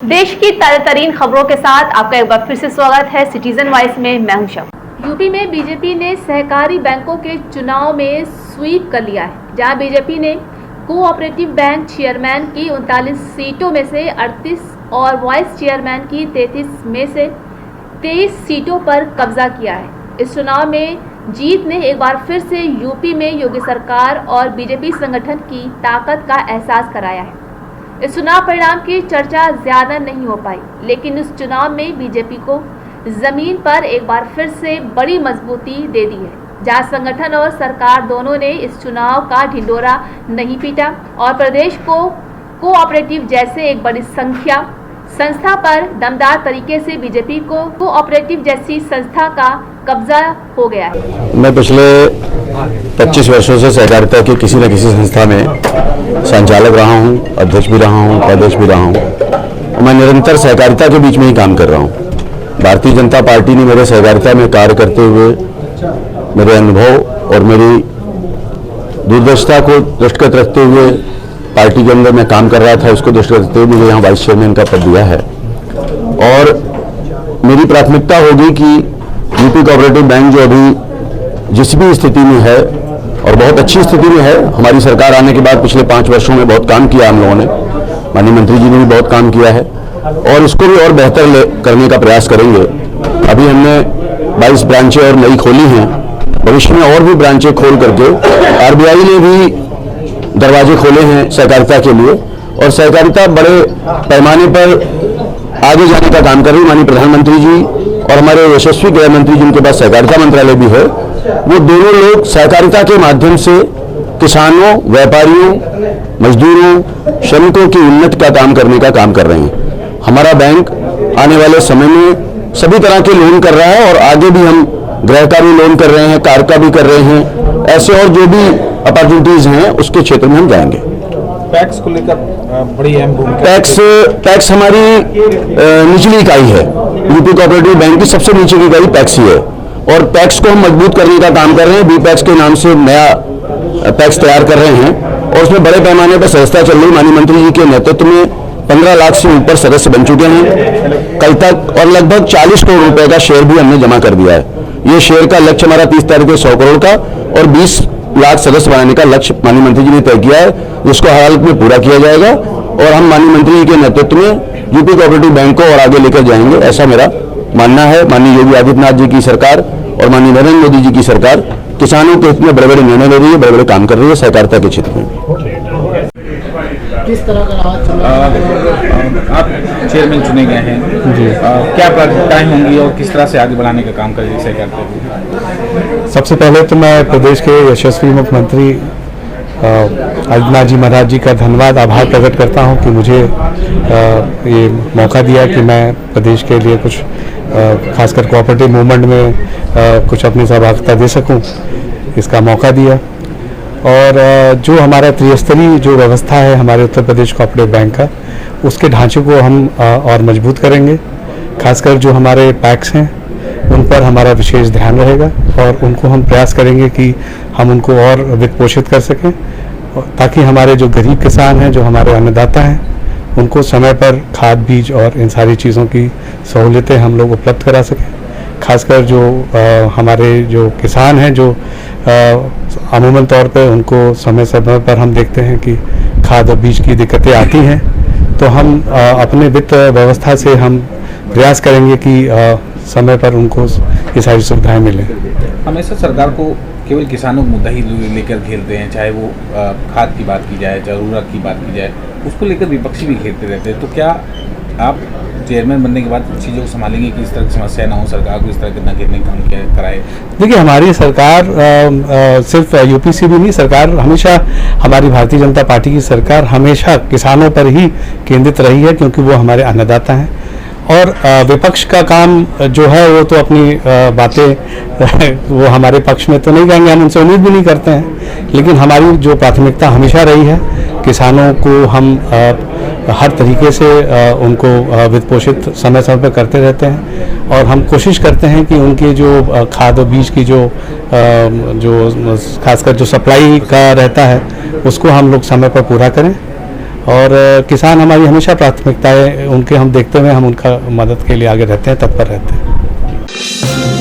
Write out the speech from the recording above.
देश की ताजा तरीन खबरों के साथ आपका एक बार फिर से स्वागत है सिटीजन वॉइस में। मैं हूं शम। यूपी में बीजेपी ने सहकारी बैंकों के चुनाव में स्वीप कर लिया है, जहां बीजेपी ने कोऑपरेटिव बैंक चेयरमैन की 39 सीटों में से 38 और वाइस चेयरमैन की 33 में से 23 सीटों पर कब्जा किया है। इस चुनाव में जीत ने एक बार फिर से यूपी में योगी सरकार और बीजेपी संगठन की ताकत का एहसास कराया है। इस चुनाव परिणाम की चर्चा ज्यादा नहीं हो पाई, लेकिन इस चुनाव में बीजेपी को जमीन पर एक बार फिर से बड़ी मजबूती दे दी है, जहां संगठन और सरकार दोनों ने इस चुनाव का ढिंढोरा नहीं पीटा और प्रदेश को कोऑपरेटिव जैसे एक बड़ी संस्था पर दमदार तरीके से बीजेपी को कोऑपरेटिव जैसी संस्था का कब्जा हो गया है। मैं पिछले 25 वर्षों से सहकारिता की किसी न किसी संस्था में संचालक रहा हूं, अध्यक्ष भी रहा हूं, उपाध्यक्ष भी रहा हूं। मैं निरंतर सहकारिता के बीच में ही काम कर रहा हूं। भारतीय जनता पार्टी ने मेरे सहकारिता में कार्य करते हुए मेरे अनुभव और मेरी दूरदर्शिता को दृष्टिगत रखते हुए पार्टी के अंदर मैं काम कर रहा था, उसको दृष्टिगत रखते हुए मुझे यहाँ वाइस चेयरमैन का पद दिया है। और मेरी प्राथमिकता होगी कि यूपी कोऑपरेटिव बैंक जो अभी जिस भी स्थिति में है और बहुत अच्छी स्थिति में है, हमारी सरकार आने के बाद पिछले 5 वर्षों में बहुत काम किया हम लोगों ने, माननीय मंत्री जी ने भी बहुत काम किया है और इसको भी और बेहतर करने का प्रयास करेंगे। अभी हमने 22 ब्रांचें और नई खोली हैं, भविष्य में और भी ब्रांचें खोल करके आरबीआई ने भी दरवाजे खोले हैं सहकारिता के लिए और सहकारिता बड़े पैमाने पर आगे जाने का काम कर रही है। माननीय प्रधानमंत्री जी और हमारे यशस्वी गृह मंत्री जिनके पास सहकारिता मंत्रालय भी है, वो दोनों लोग सहकारिता के माध्यम से किसानों, व्यापारियों, मजदूरों, श्रमिकों की उन्नति का काम करने का काम कर रहे हैं। हमारा बैंक आने वाले समय में सभी तरह के लोन कर रहा है और आगे भी हम गृह का भी लोन कर रहे हैं, कार का भी कर रहे हैं। ऐसे और जो भी अपॉर्चुनिटीज हैं उसके क्षेत्र में हम जाएंगे। टैक्स को लेकर बड़ी अहम भूमिका। टैक्स हमारी निचली इकाई है। यूपी कोऑपरेटिव बैंक की सबसे नीचे की इकाई टैक्स ही है और टैक्स को हम मजबूत करने का काम कर रहे हैं। बी पैक्स के नाम से नया टैक्स तैयार कर रहे हैं और उसमें बड़े पैमाने पर सदस्यता चल रही। माननीय मंत्री जी के नेतृत्व में 15 लाख से ऊपर सदस्य बन चुके हैं कल तक और लगभग 40 करोड़ रुपए का शेयर भी हमने जमा कर दिया है। ये शेयर का लक्ष्य हमारा 30 तारीख को 100 करोड़ का और 20 लाख सदस्य बनाने का लक्ष्य माननीय मंत्री जी ने तय किया है, जिसको हर हालत में पूरा किया जाएगा और हम माननीय मंत्री जी के नेतृत्व में यूपी कोऑपरेटिव बैंक को और आगे लेकर जाएंगे, ऐसा मेरा मानना है। माननीय योगी आदित्यनाथ जी की सरकार और माननीय नरेंद्र मोदी जी की सरकार किसानों के हित में बड़े बड़े निर्णय ले रही है, बड़े बड़े काम कर रही है सहकारिता के क्षेत्र में। किस तरह का आप चेयरमैन चुने गए हैं जी, क्या प्राथमिकताएं होंगी और किस तरह से आगे बढ़ाने का काम करेंगे सहकारिता? सबसे पहले तो मैं प्रदेश के यशस्वी मुख्यमंत्री आदित्यनाथ जी महाराज जी का धन्यवाद, आभार प्रकट करता हूं कि मुझे ये मौका दिया कि मैं प्रदेश के लिए कुछ खासकर कोऑपरेटिव मूवमेंट में कुछ अपनी सहभागिता दे सकूं, इसका मौका दिया। और जो हमारा त्रिस्तरीय जो व्यवस्था है हमारे उत्तर प्रदेश कोऑपरेटिव बैंक का, उसके ढांचे को हम और मजबूत करेंगे। खासकर जो हमारे पैक्स हैं उन पर हमारा विशेष ध्यान रहेगा और उनको हम प्रयास करेंगे कि हम उनको और वित्त पोषित कर सकें ताकि हमारे जो गरीब किसान हैं, जो हमारे अन्नदाता हैं, उनको समय पर खाद, बीज और इन सारी चीज़ों की सहूलियतें हम लोग उपलब्ध करा सकें। खासकर जो हमारे जो किसान हैं, जो अमूमन तौर पे उनको समय समय पर हम देखते हैं कि खाद और बीज की दिक्कतें आती हैं, तो हम अपने वित्त व्यवस्था से हम प्रयास करेंगे कि समय पर उनको ये सारी सुविधाएं मिलें। हमेशा सरकार को केवल किसानों का मुद्दा ही लेकर घेरते हैं, चाहे वो खाद की बात की जाए, चाहे उर्वरक की बात की जाए, उसको लेकर विपक्षी भी घेरते रहते हैं। तो क्या आप चेयरमैन बनने के बाद चीज़ों को संभालेंगे कि इस तरह की समस्या ना हो, सरकार को इस तरह कितना घेरने का काम कराए? देखिए, हमारी सरकार सिर्फ यूपी से भी नहीं, सरकार हमेशा, हमारी भारतीय जनता पार्टी की सरकार हमेशा किसानों पर ही केंद्रित रही है, क्योंकि वो हमारे अन्नदाता हैं। और विपक्ष का काम जो है वो तो अपनी बातें वो हमारे पक्ष में तो नहीं कहेंगे, हम उनसे उम्मीद भी नहीं करते हैं, लेकिन हमारी जो प्राथमिकता हमेशा रही है, किसानों को हम हर तरीके से उनको वित्त पोषित समय समय पर करते रहते हैं और हम कोशिश करते हैं कि उनके जो खाद और बीज की जो खासकर जो सप्लाई का रहता है उसको हम लोग समय पर पूरा करें और किसान हमारी हमेशा प्राथमिकता है, उनके हम देखते हुए हम उनका मदद के लिए आगे रहते हैं, तत्पर रहते हैं।